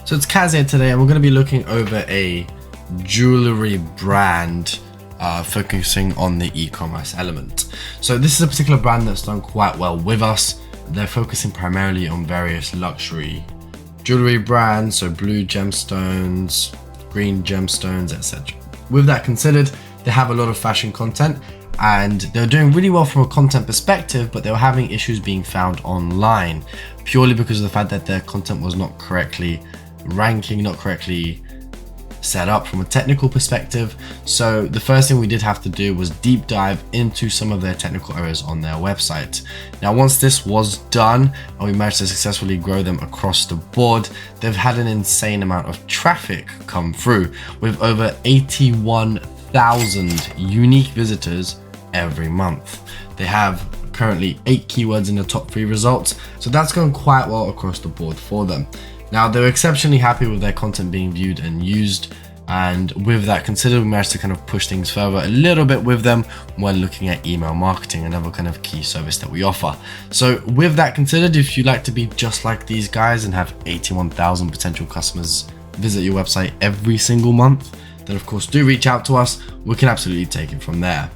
So it's Kaz here today, and we're going to be looking over a jewellery brand focusing on the e-commerce element. So this is a particular brand that's done quite well with us. They're focusing primarily on various luxury jewellery brands, so blue gemstones, green gemstones, etc. With that considered, they have a lot of fashion content and they're doing really well from a content perspective, but they were having issues being found online purely because of the fact that their content was not correctly ranking, not correctly set up from a technical perspective. So the first thing we did have to do was deep dive into some of their technical errors on their website. Now, once this was done and we managed to successfully grow them across the board, they've had an insane amount of traffic come through with over 81,000 unique visitors every month. They have currently 8 keywords in the top 3 results, so that's going quite well across the board for them. Now, they're exceptionally happy with their content being viewed and used, and with that considered, we managed to kind of push things further a little bit with them when looking at email marketing, another kind of key service that we offer. So with that considered, if you'd like to be just like these guys and have 81,000 potential customers visit your website every single month, then of course do reach out to us. We can absolutely take it from there.